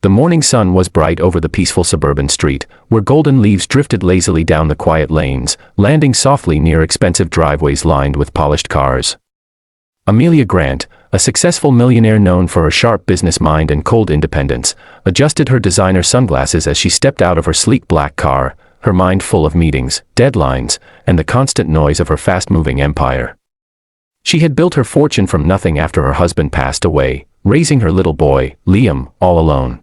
The morning sun was bright over the peaceful suburban street, where golden leaves drifted lazily down the quiet lanes, landing softly near expensive driveways lined with polished cars. Amelia Grant, a successful millionaire known for her sharp business mind and cold independence, adjusted her designer sunglasses as she stepped out of her sleek black car, her mind full of meetings, deadlines, and the constant noise of her fast-moving empire. She had built her fortune from nothing after her husband passed away, raising her little boy, Liam, all alone.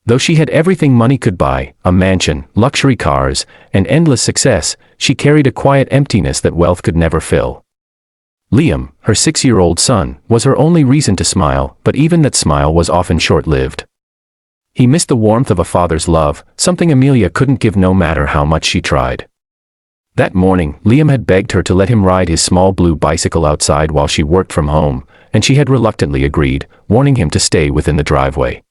Though she had everything money could buy, a mansion, luxury cars, and endless success, she carried a quiet emptiness that wealth could never fill. Liam, her 6-year-old son, was her only reason to smile, but even that smile was often short-lived. He missed the warmth of a father's love, something Amelia couldn't give no matter how much she tried. That morning, Liam had begged her to let him ride his small blue bicycle outside while she worked from home, and she had reluctantly agreed, warning him to stay within the driveway.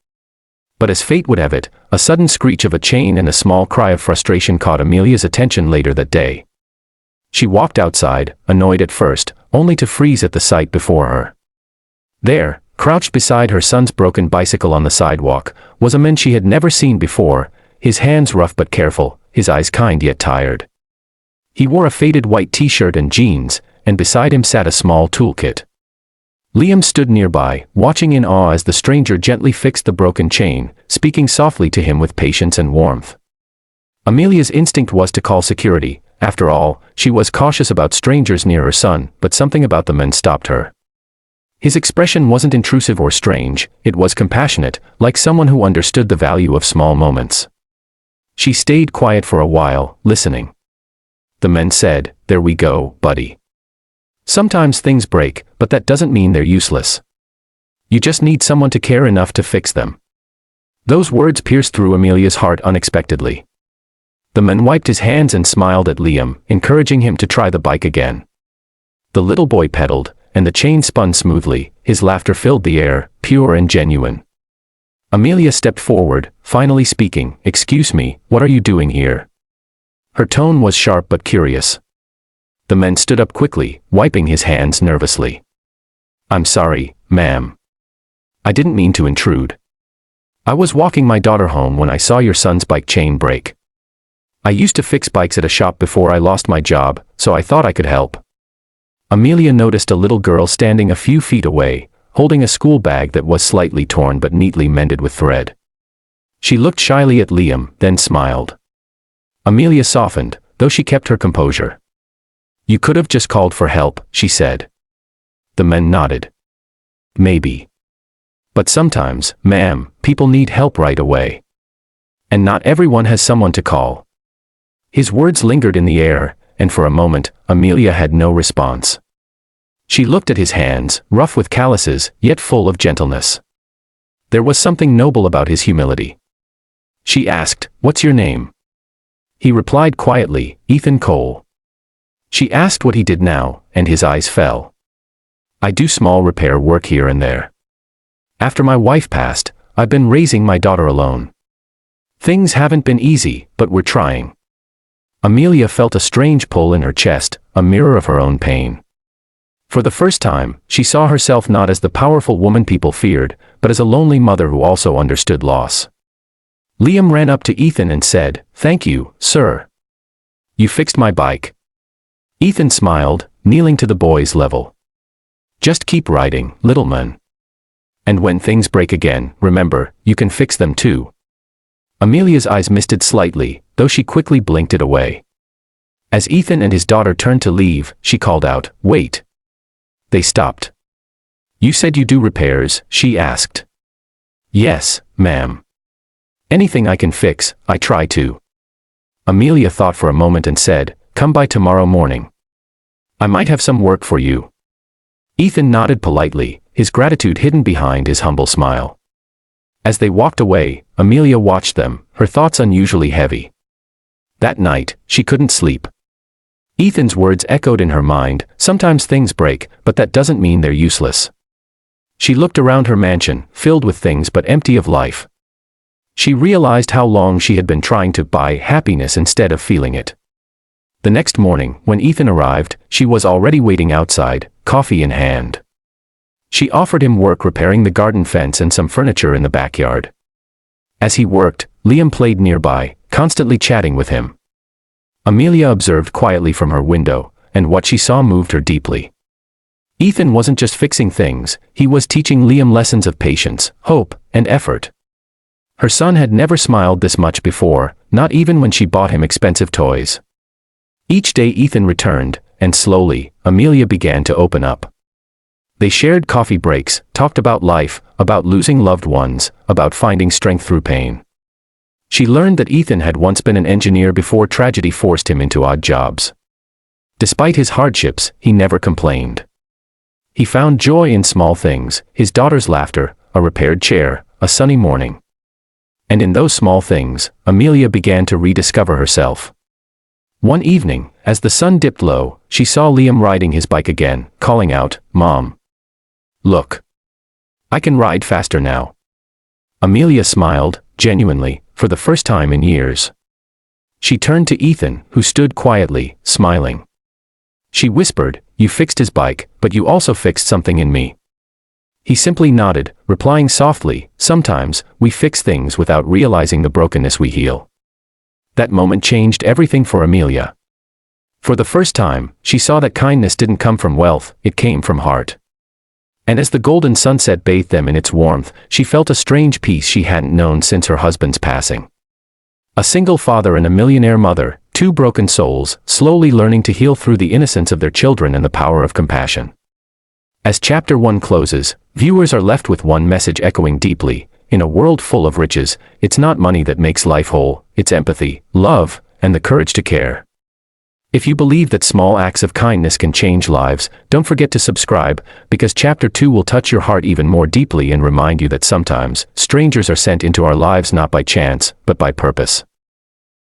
But as fate would have it, a sudden screech of a chain and a small cry of frustration caught Amelia's attention later that day. She walked outside, annoyed at first, only to freeze at the sight before her. There, crouched beside her son's broken bicycle on the sidewalk, was a man she had never seen before, his hands rough but careful, his eyes kind yet tired. He wore a faded white t-shirt and jeans, and beside him sat a small toolkit. Liam stood nearby, watching in awe as the stranger gently fixed the broken chain, speaking softly to him with patience and warmth. Amelia's instinct was to call security. After all, she was cautious about strangers near her son, but something about the man stopped her. His expression wasn't intrusive or strange, it was compassionate, like someone who understood the value of small moments. She stayed quiet for a while, listening. The man said, "There we go, buddy. Sometimes things break, but that doesn't mean they're useless. You just need someone to care enough to fix them." Those words pierced through Amelia's heart unexpectedly. The man wiped his hands and smiled at Liam, encouraging him to try the bike again. The little boy pedaled, and the chain spun smoothly, his laughter filled the air, pure and genuine. Amelia stepped forward, finally speaking, "Excuse me, what are you doing here?" Her tone was sharp but curious. The man stood up quickly, wiping his hands nervously. "I'm sorry, ma'am. I didn't mean to intrude. I was walking my daughter home when I saw your son's bike chain break. I used to fix bikes at a shop before I lost my job, so I thought I could help." Amelia noticed a little girl standing a few feet away, holding a school bag that was slightly torn but neatly mended with thread. She looked shyly at Liam, then smiled. Amelia softened, though she kept her composure. "You could have just called for help," she said. The man nodded. "Maybe. But sometimes, ma'am, people need help right away. And not everyone has someone to call." His words lingered in the air, and for a moment, Amelia had no response. She looked at his hands, rough with calluses, yet full of gentleness. There was something noble about his humility. She asked, "What's your name?" He replied quietly, "Ethan Cole." She asked what he did now, and his eyes fell. "I do small repair work here and there. After my wife passed, I've been raising my daughter alone. Things haven't been easy, but we're trying." Amelia felt a strange pull in her chest, a mirror of her own pain. For the first time, she saw herself not as the powerful woman people feared, but as a lonely mother who also understood loss. Liam ran up to Ethan and said, "Thank you, sir. You fixed my bike." Ethan smiled, kneeling to the boy's level. "Just keep riding, little man. And when things break again, remember, you can fix them too." Amelia's eyes misted slightly, though she quickly blinked it away. As Ethan and his daughter turned to leave, she called out, "Wait." They stopped. "You said you do repairs?" she asked. "Yes, ma'am. Anything I can fix, I try to." Amelia thought for a moment and said, "Come by tomorrow morning. I might have some work for you." Ethan nodded politely, his gratitude hidden behind his humble smile. As they walked away, Amelia watched them, her thoughts unusually heavy. That night, she couldn't sleep. Ethan's words echoed in her mind, "Sometimes things break, but that doesn't mean they're useless." She looked around her mansion, filled with things but empty of life. She realized how long she had been trying to buy happiness instead of feeling it. The next morning, when Ethan arrived, she was already waiting outside, coffee in hand. She offered him work repairing the garden fence and some furniture in the backyard. As he worked, Liam played nearby, constantly chatting with him. Amelia observed quietly from her window, and what she saw moved her deeply. Ethan wasn't just fixing things, he was teaching Liam lessons of patience, hope, and effort. Her son had never smiled this much before, not even when she bought him expensive toys. Each day Ethan returned, and slowly, Amelia began to open up. They shared coffee breaks, talked about life, about losing loved ones, about finding strength through pain. She learned that Ethan had once been an engineer before tragedy forced him into odd jobs. Despite his hardships, he never complained. He found joy in small things, his daughter's laughter, a repaired chair, a sunny morning. And in those small things, Amelia began to rediscover herself. One evening, as the sun dipped low, she saw Liam riding his bike again, calling out, "Mom. Look. I can ride faster now." Amelia smiled, genuinely, for the first time in years. She turned to Ethan, who stood quietly, smiling. She whispered, "You fixed his bike, but you also fixed something in me." He simply nodded, replying softly, "Sometimes, we fix things without realizing the brokenness we heal." That moment changed everything for Amelia. For the first time, she saw that kindness didn't come from wealth, it came from heart. And as the golden sunset bathed them in its warmth, she felt a strange peace she hadn't known since her husband's passing. A single father and a millionaire mother, two broken souls, slowly learning to heal through the innocence of their children and the power of compassion. As Chapter 1 closes, viewers are left with one message echoing deeply: in a world full of riches, it's not money that makes life whole, it's empathy, love, and the courage to care. If you believe that small acts of kindness can change lives, don't forget to subscribe, because Chapter 2 will touch your heart even more deeply and remind you that sometimes, strangers are sent into our lives not by chance, but by purpose.